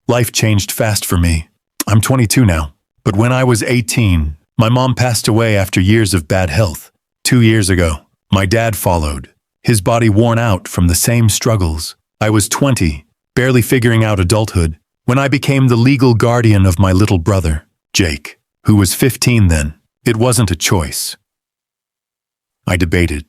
Life changed fast for me. I'm 22 now. But when I was 18, my mom passed away after years of bad health. 2 years ago, my dad followed, his body worn out from the same struggles. I was 20, barely figuring out adulthood, when I became the legal guardian of my little brother, Jake, who was 15 then. It wasn't a choice. I debated.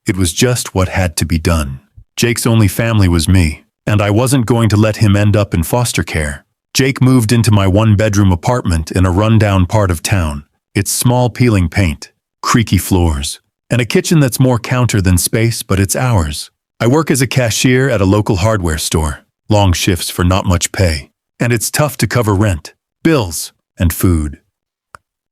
It was just what had to be done. Jake's only family was me, and I wasn't going to let him end up in foster care. Jake moved into my one-bedroom apartment in a rundown part of town. It's small peeling paint, creaky floors, and a kitchen that's more counter than space, but it's ours. I work as a cashier at a local hardware store. Long shifts for not much pay, and it's tough to cover rent, bills, and food.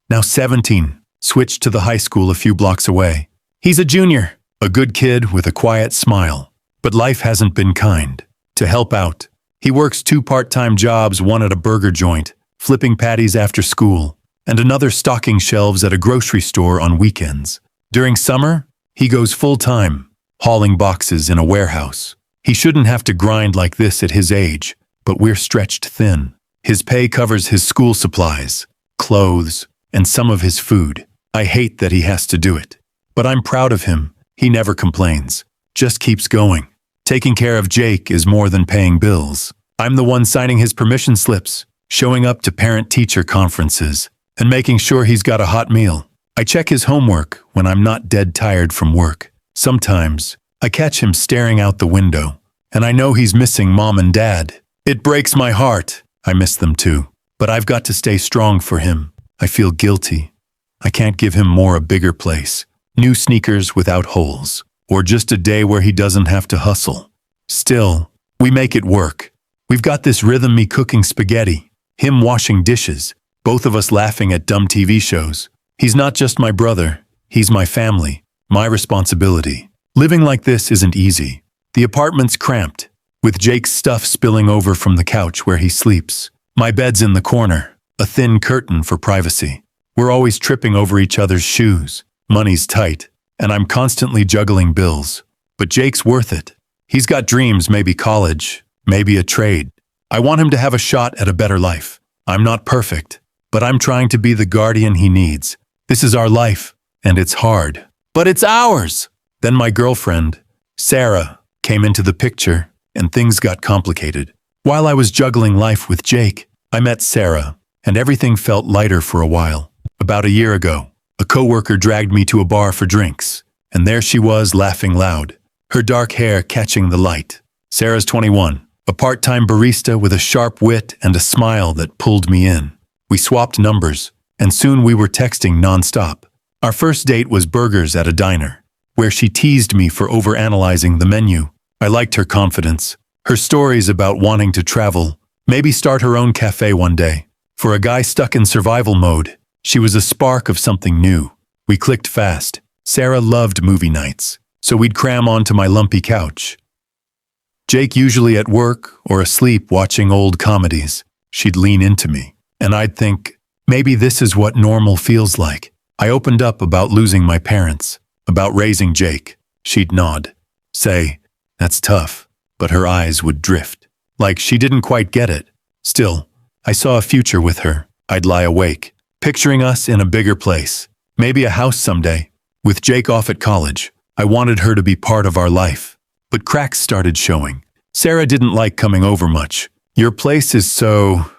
Now 17, switched to the high school a few blocks away. He's a junior, a good kid with a quiet smile. But life hasn't been kind. To help out, he works 2 part-time jobs, one at a burger joint, flipping patties after school, and another stocking shelves at a grocery store on weekends. During summer, he goes full-time, hauling boxes in a warehouse. He shouldn't have to grind like this at his age, but we're stretched thin. His pay covers his school supplies, clothes, and some of his food. I hate that he has to do it. But I'm proud of him. He never complains, just keeps going. Taking care of Jake is more than paying bills. I'm the one signing his permission slips, showing up to parent-teacher conferences, and making sure he's got a hot meal. I check his homework when I'm not dead tired from work. Sometimes, I catch him staring out the window, and I know he's missing mom and dad. It breaks my heart. I miss them too. But I've got to stay strong for him. I feel guilty. I can't give him a bigger place. New sneakers without holes. Or just a day where he doesn't have to hustle. Still, we make it work. We've got this rhythm, me cooking spaghetti, him washing dishes, both of us laughing at dumb TV shows. He's not just my brother, he's my family, my responsibility. Living like this isn't easy. The apartment's cramped, with Jake's stuff spilling over from the couch where he sleeps. My bed's in the corner, a thin curtain for privacy. We're always tripping over each other's shoes. Money's tight, and I'm constantly juggling bills. But Jake's worth it. He's got dreams, maybe college, maybe a trade. I want him to have a shot at a better life. I'm not perfect, but I'm trying to be the guardian he needs. This is our life, and it's hard. But it's ours! Then my girlfriend, Sarah, came into the picture, and things got complicated. While I was juggling life with Jake, I met Sarah, and everything felt lighter for a while. About a year ago, a coworker dragged me to a bar for drinks, and there she was laughing loud, her dark hair catching the light. Sarah's 21, a part-time barista with a sharp wit and a smile that pulled me in. We swapped numbers, and soon we were texting nonstop. Our first date was burgers at a diner, where she teased me for overanalyzing the menu. I liked her confidence, her stories about wanting to travel, maybe start her own cafe one day. For a guy stuck in survival mode, she was a spark of something new. We clicked fast. Sarah loved movie nights, so we'd cram onto my lumpy couch. Jake usually at work or asleep watching old comedies. She'd lean into me, and I'd think, maybe this is what normal feels like. I opened up about losing my parents, about raising Jake. She'd nod, say, that's tough, but her eyes would drift, like she didn't quite get it. Still, I saw a future with her. I'd lie awake, picturing us in a bigger place, maybe a house someday. With Jake off at college, I wanted her to be part of our life. But cracks started showing. Sarah didn't like coming over much. Your place is so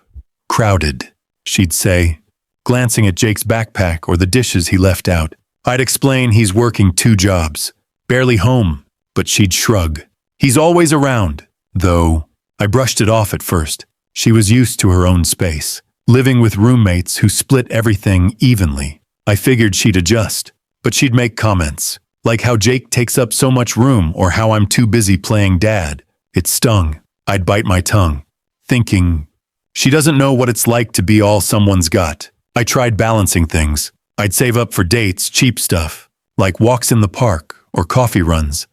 crowded, she'd say, glancing at Jake's backpack or the dishes he left out. I'd explain he's working 2 jobs, barely home, but she'd shrug. He's always around, though. I brushed it off at first. She was used to her own space, living with roommates who split everything evenly. I figured she'd adjust, but she'd make comments, like how Jake takes up so much room or how I'm too busy playing dad. It stung. I'd bite my tongue, thinking, she doesn't know what it's like to be all someone's got. I tried balancing things. I'd save up for dates, cheap stuff, like walks in the park or coffee runs,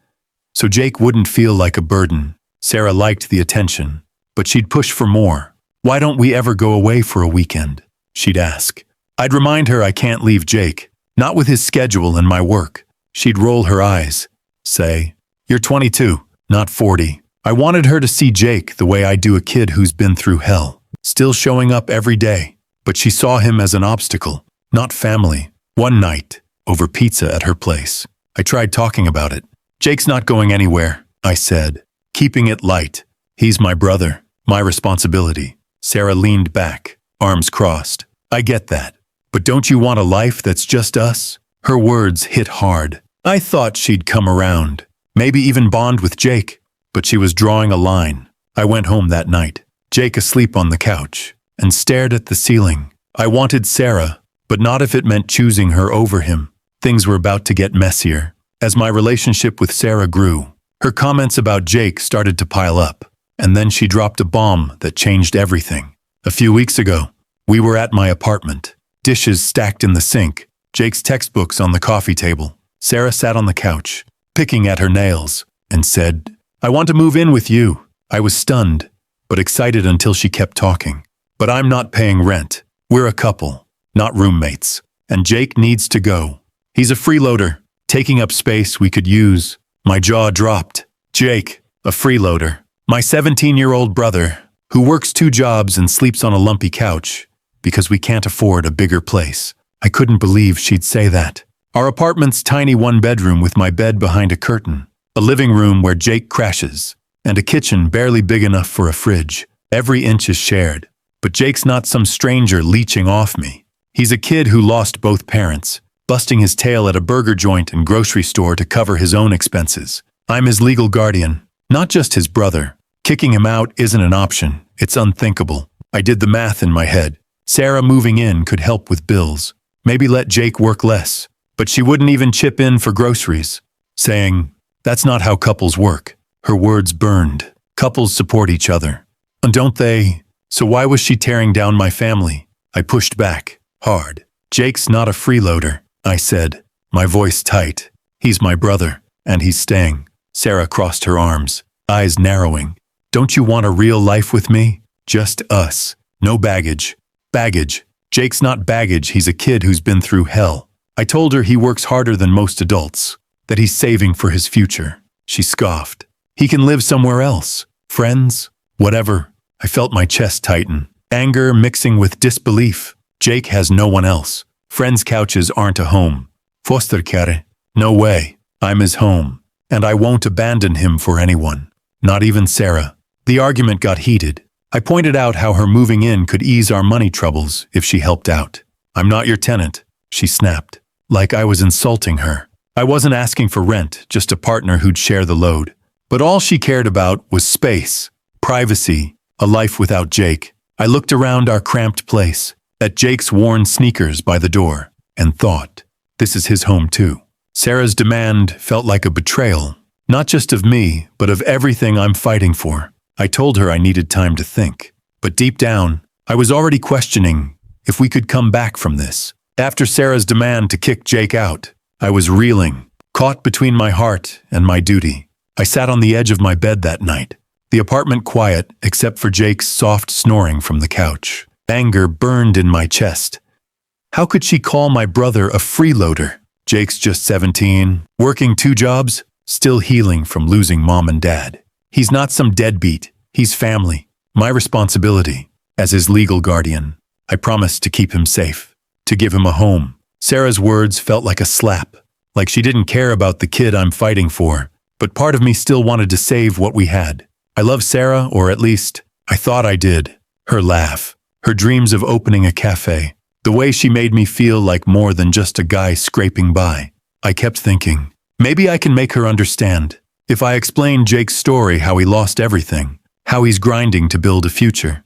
so Jake wouldn't feel like a burden. Sarah liked the attention, but she'd push for more. Why don't we ever go away for a weekend? She'd ask. I'd remind her I can't leave Jake, not with his schedule and my work. She'd roll her eyes, say, you're 22, not 40. I wanted her to see Jake the way I do a kid who's been through hell, still showing up every day. But she saw him as an obstacle, not family. One night, over pizza at her place, I tried talking about it. Jake's not going anywhere, I said, keeping it light. He's my brother, my responsibility. Sarah leaned back, arms crossed. I get that. But don't you want a life that's just us? Her words hit hard. I thought she'd come around, maybe even bond with Jake, but she was drawing a line. I went home that night, Jake asleep on the couch, and stared at the ceiling. I wanted Sarah, but not if it meant choosing her over him. Things were about to get messier. As my relationship with Sarah grew, her comments about Jake started to pile up, and then she dropped a bomb that changed everything. A few weeks ago, we were at my apartment, dishes stacked in the sink, Jake's textbooks on the coffee table. Sarah sat on the couch, picking at her nails, and said, "I want to move in with you." I was stunned, but excited until she kept talking. "But I'm not paying rent. We're a couple, not roommates. And Jake needs to go. He's a freeloader, taking up space we could use." My jaw dropped. Jake, a freeloader. My 17-year-old brother, who works 2 jobs and sleeps on a lumpy couch because we can't afford a bigger place. I couldn't believe she'd say that. Our apartment's tiny 1-bedroom with my bed behind a curtain, a living room where Jake crashes, and a kitchen barely big enough for a fridge. Every inch is shared. But Jake's not some stranger leeching off me. He's a kid who lost both parents, busting his tail at a burger joint and grocery store to cover his own expenses. I'm his legal guardian, not just his brother. Kicking him out isn't an option. It's unthinkable. I did the math in my head. Sarah moving in could help with bills, maybe let Jake work less. But she wouldn't even chip in for groceries, saying, "That's not how couples work." Her words burned. Couples support each other. And don't they? So why was she tearing down my family? I pushed back, hard. "Jake's not a freeloader," I said, my voice tight. "He's my brother, and he's staying." Sarah crossed her arms, eyes narrowing. "Don't you want a real life with me? Just us. No baggage." Baggage. Jake's not baggage, he's a kid who's been through hell. I told her he works harder than most adults, that he's saving for his future. She scoffed. "He can live somewhere else. Friends? Whatever." I felt my chest tighten, anger mixing with disbelief. Jake has no one else. Friends' couches aren't a home. Fosterkare. No way. I'm his home. And I won't abandon him for anyone. Not even Sarah. The argument got heated. I pointed out how her moving in could ease our money troubles if she helped out. "I'm not your tenant," she snapped, like I was insulting her. I wasn't asking for rent, just a partner who'd share the load. But all she cared about was space, privacy, a life without Jake. I looked around our cramped place, at Jake's worn sneakers by the door, and thought, this is his home too. Sarah's demand felt like a betrayal, not just of me, but of everything I'm fighting for. I told her I needed time to think. But deep down, I was already questioning if we could come back from this. After Sarah's demand to kick Jake out, I was reeling, caught between my heart and my duty. I sat on the edge of my bed that night, the apartment quiet except for Jake's soft snoring from the couch. Anger burned in my chest. How could she call my brother a freeloader? Jake's just 17, working 2 jobs, still healing from losing mom and dad. He's not some deadbeat, he's family. My responsibility, as his legal guardian. I promised to keep him safe, to give him a home. Sarah's words felt like a slap, like she didn't care about the kid I'm fighting for, but part of me still wanted to save what we had. I love Sarah, or at least, I thought I did. Her laugh, her dreams of opening a cafe, the way she made me feel like more than just a guy scraping by. I kept thinking, maybe I can make her understand. If I explain Jake's story, how he lost everything, how he's grinding to build a future,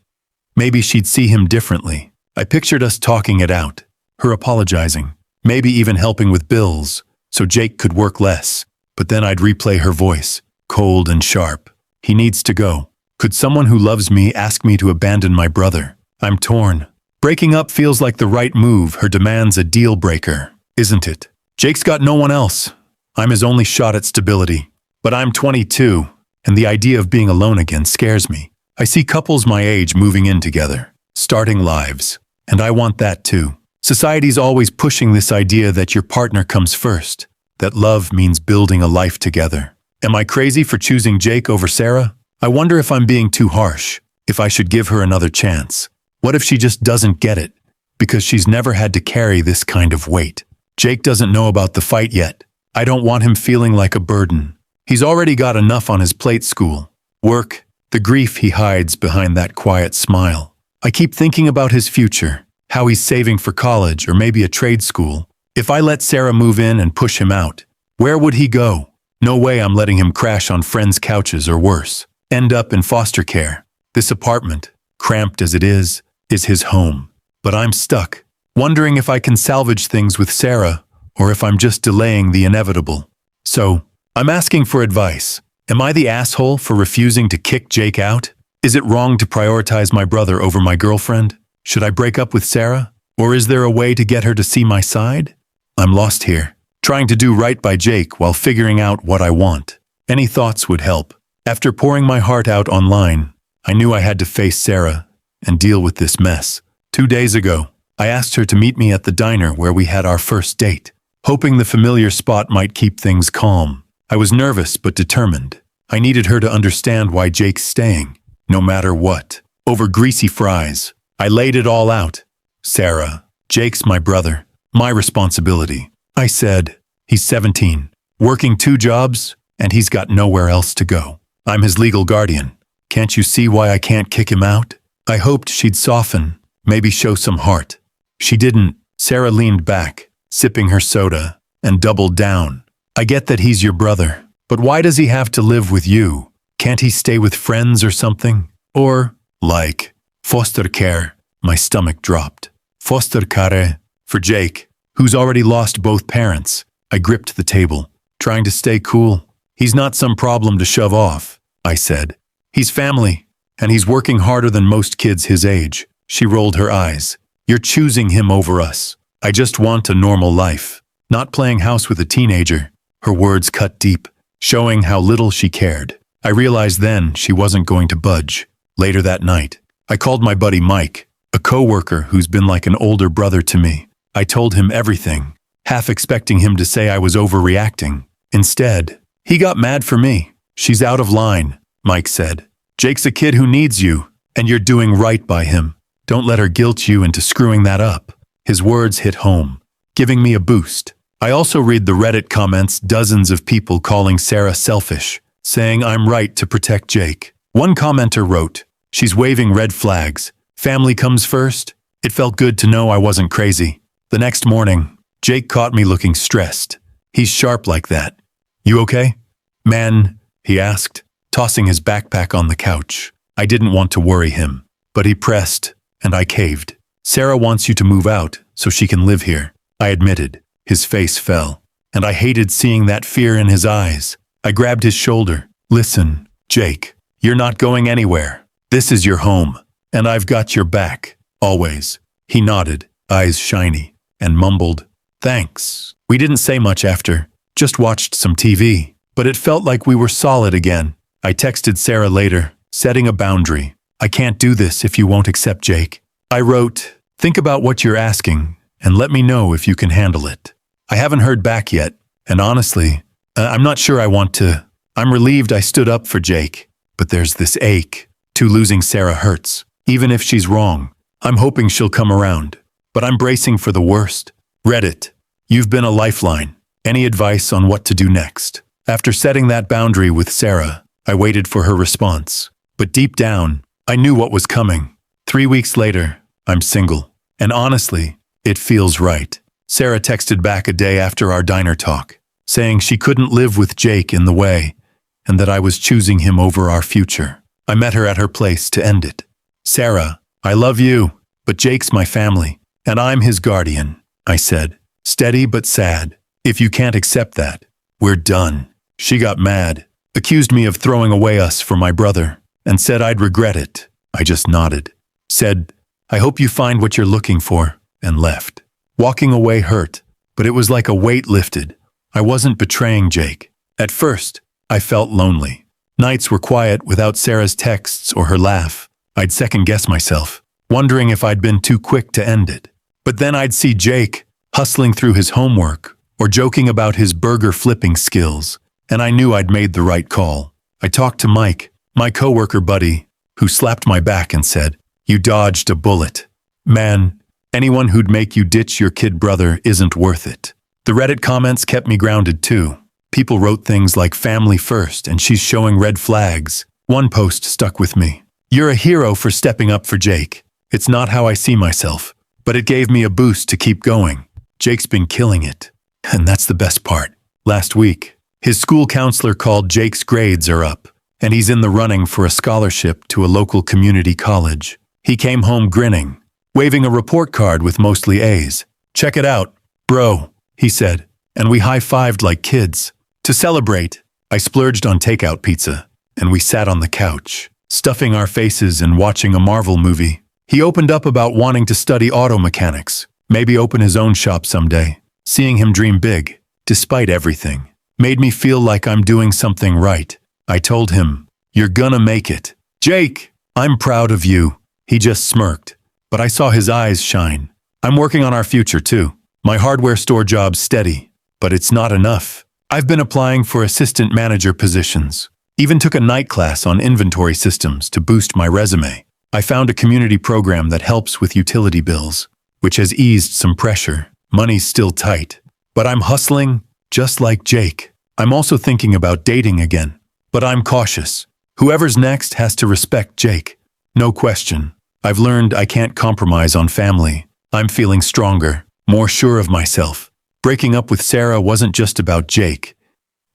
maybe she'd see him differently. I pictured us talking it out, her apologizing, maybe even helping with bills, so Jake could work less. But then I'd replay her voice, cold and sharp. He needs to go. Could someone who loves me ask me to abandon my brother? I'm torn. Breaking up feels like the right move. Her demand's a deal breaker, isn't it? Jake's got no one else. I'm his only shot at stability. But I'm 22, and the idea of being alone again scares me. I see couples my age moving in together, starting lives, and I want that too. Society's always pushing this idea that your partner comes first, that love means building a life together. Am I crazy for choosing Jake over Sarah? I wonder if I'm being too harsh, if I should give her another chance. What if she just doesn't get it? Because she's never had to carry this kind of weight. Jake doesn't know about the fight yet. I don't want him feeling like a burden. He's already got enough on his plate: school, work, the grief he hides behind that quiet smile. I keep thinking about his future, how he's saving for college or maybe a trade school. If I let Sarah move in and push him out, where would he go? No way I'm letting him crash on friends' couches or worse, end up in foster care. This apartment, cramped as it is his home. But I'm stuck, wondering if I can salvage things with Sarah or if I'm just delaying the inevitable. So, I'm asking for advice. Am I the asshole for refusing to kick Jake out? Is it wrong to prioritize my brother over my girlfriend? Should I break up with Sarah? Or is there a way to get her to see my side? I'm lost here, trying to do right by Jake while figuring out what I want. Any thoughts would help. After pouring my heart out online, I knew I had to face Sarah and deal with this mess. 2 days ago, I asked her to meet me at the diner where we had our first date, hoping the familiar spot might keep things calm. I was nervous but determined. I needed her to understand why Jake's staying, no matter what. Over greasy fries, I laid it all out. Sarah, Jake's my brother, my responsibility. I said, he's 17, working 2 jobs, and he's got nowhere else to go. I'm his legal guardian. Can't you see why I can't kick him out? I hoped she'd soften, maybe show some heart. She didn't. Sarah leaned back, sipping her soda, and doubled down. I get that he's your brother, but why does he have to live with you? Can't he stay with friends or something? Or, like, foster care? My stomach dropped. Foster care for Jake, who's already lost both parents. I gripped the table, trying to stay cool. He's not some problem to shove off, I said. He's family, and he's working harder than most kids his age. She rolled her eyes. You're choosing him over us. I just want a normal life, not playing house with a teenager. Her words cut deep, showing how little she cared. I realized then she wasn't going to budge. Later that night, I called my buddy Mike, a coworker who's been like an older brother to me. I told him everything, half expecting him to say I was overreacting. Instead, he got mad for me. She's out of line, Mike said. Jake's a kid who needs you, and you're doing right by him. Don't let her guilt you into screwing that up. His words hit home, giving me a boost. I also read the Reddit comments, dozens of people calling Sarah selfish, saying I'm right to protect Jake. One commenter wrote, she's waving red flags. Family comes first. It felt good to know I wasn't crazy. The next morning, Jake caught me looking stressed. He's sharp like that. You okay? Man, he asked, tossing his backpack on the couch. I didn't want to worry him, but he pressed, and I caved. Sarah wants you to move out so she can live here, I admitted. His face fell, and I hated seeing that fear in his eyes. I grabbed his shoulder. Listen, Jake, you're not going anywhere. This is your home, and I've got your back, always. He nodded, eyes shiny, and mumbled, thanks. We didn't say much after, just watched some TV, but it felt like we were solid again. I texted Sarah later, setting a boundary. I can't do this if you won't accept Jake. I wrote, think about what you're asking, and let me know if you can handle it. I haven't heard back yet, and honestly, I'm not sure I want to. I'm relieved I stood up for Jake, but there's this ache. Losing Sarah hurts, even if she's wrong. I'm hoping she'll come around, but I'm bracing for the worst. Reddit, you've been a lifeline. Any advice on what to do next? After setting that boundary with Sarah, I waited for her response. But deep down, I knew what was coming. 3 weeks later, I'm single. And honestly, it feels right. Sarah texted back a day after our diner talk, saying she couldn't live with Jake in the way, and that I was choosing him over our future. I met her at her place to end it. Sarah, I love you, but Jake's my family, and I'm his guardian, I said, steady but sad. If you can't accept that, we're done. She got mad, accused me of throwing away us for my brother, and said I'd regret it. I just nodded, said, I hope you find what you're looking for, and left. Walking away hurt, but it was like a weight lifted. I wasn't betraying Jake. At first, I felt lonely. Nights were quiet without Sarah's texts or her laugh. I'd second-guess myself, wondering if I'd been too quick to end it. But then I'd see Jake hustling through his homework or joking about his burger flipping skills, and I knew I'd made the right call. I talked to Mike, My coworker buddy, who slapped my back and said, "You dodged a bullet. Man, anyone who'd make you ditch your kid brother isn't worth it." The Reddit comments kept me grounded too. People wrote things like family first and she's showing red flags. One post stuck with me. "You're a hero for stepping up for Jake. It's not how I see myself, but it gave me a boost to keep going. Jake's been killing it." And that's the best part. Last week, his school counselor called Jake's grades are up, and he's in the running for a scholarship to a local community college. He came home grinning, waving a report card with mostly A's. "Check it out, bro," he said, and we high-fived like kids. To celebrate, I splurged on takeout pizza, and we sat on the couch, stuffing our faces and watching a Marvel movie. He opened up about wanting to study auto mechanics, maybe open his own shop someday. Seeing him dream big, despite everything, made me feel like I'm doing something right. I told him, "You're gonna make it. Jake, I'm proud of you." He just smirked, but I saw his eyes shine. "I'm working on our future too. My hardware store job's steady, but it's not enough. I've been applying for assistant manager positions. Even took a night class on inventory systems to boost my resume. I found a community program that helps with utility bills, which has eased some pressure. Money's still tight, but I'm hustling just like Jake. I'm also thinking about dating again, but I'm cautious. Whoever's next has to respect Jake. No question. I've learned I can't compromise on family. I'm feeling stronger, more sure of myself. Breaking up with Sarah wasn't just about Jake.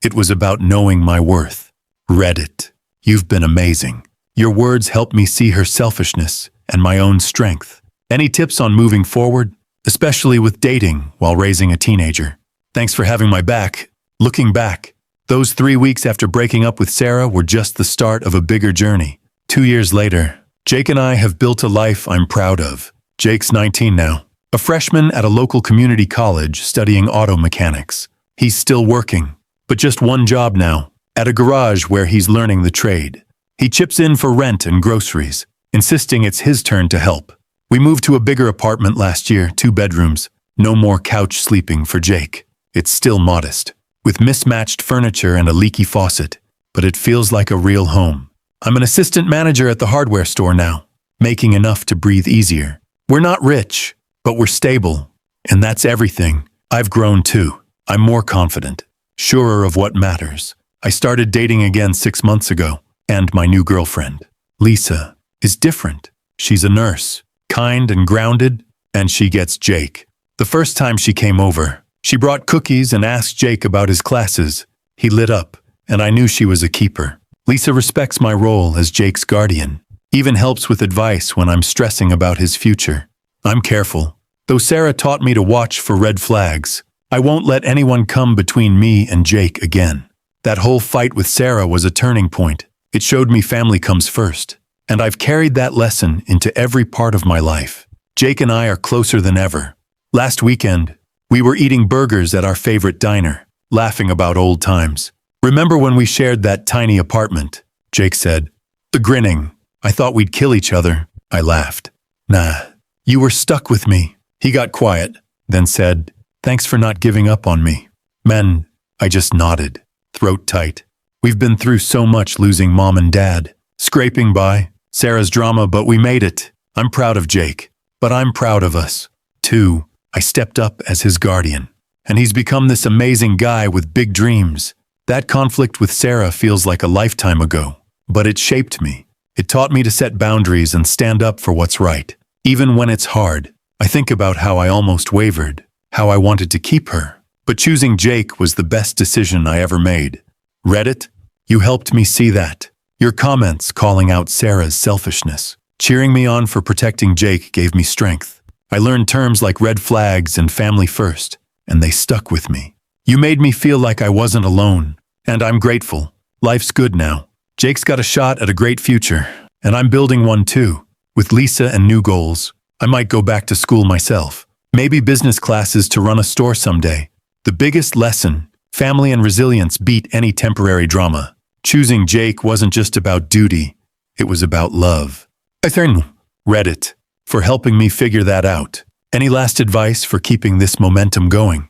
It was about knowing my worth. Reddit, you've been amazing. Your words helped me see her selfishness and my own strength. Any tips on moving forward, especially with dating while raising a teenager? Thanks for having my back. Looking back, those 3 weeks after breaking up with Sarah were just the start of a bigger journey. 2 years later, Jake and I have built a life I'm proud of. Jake's 19 now, a freshman at a local community college studying auto mechanics. He's still working, but just one job now, at a garage where he's learning the trade. He chips in for rent and groceries, insisting it's his turn to help. We moved to a bigger apartment last year, 2 bedrooms. No more couch sleeping for Jake. It's still modest, with mismatched furniture and a leaky faucet, but it feels like a real home. I'm an assistant manager at the hardware store now, making enough to breathe easier. We're not rich, but we're stable, and that's everything. I've grown too. I'm more confident, surer of what matters. I started dating again 6 months ago, and my new girlfriend, Lisa, is different. She's a nurse, kind and grounded, and she gets Jake. The first time she came over, she brought cookies and asked Jake about his classes. He lit up, and I knew she was a keeper. Lisa respects my role as Jake's guardian, even helps with advice when I'm stressing about his future. I'm careful, though Sarah taught me to watch for red flags. I won't let anyone come between me and Jake again. That whole fight with Sarah was a turning point. It showed me family comes first, and I've carried that lesson into every part of my life. Jake and I are closer than ever. Last weekend, we were eating burgers at our favorite diner, laughing about old times. "Remember when we shared that tiny apartment?" Jake said. Grinning. "I thought we'd kill each other." I laughed. "Nah, you were stuck with me." He got quiet, then said, "Thanks for not giving up on me." "Men," I just nodded, throat tight. "We've been through so much losing mom and dad. Scraping by, Sarah's drama, but we made it. I'm proud of Jake, but I'm proud of us, too." I stepped up as his guardian, and he's become this amazing guy with big dreams. That conflict with Sarah feels like a lifetime ago, but it shaped me. It taught me to set boundaries and stand up for what's right, even when it's hard. I think about how I almost wavered, how I wanted to keep her, but choosing Jake was the best decision I ever made. Reddit, you helped me see that. Your comments calling out Sarah's selfishness, cheering me on for protecting Jake gave me strength. I learned terms like red flags and family first, and they stuck with me. You made me feel like I wasn't alone, and I'm grateful. Life's good now. Jake's got a shot at a great future, and I'm building one too. With Lisa and new goals, I might go back to school myself. Maybe business classes to run a store someday. The biggest lesson, family and resilience beat any temporary drama. Choosing Jake wasn't just about duty, it was about love. I thank Reddit for helping me figure that out. Any last advice for keeping this momentum going?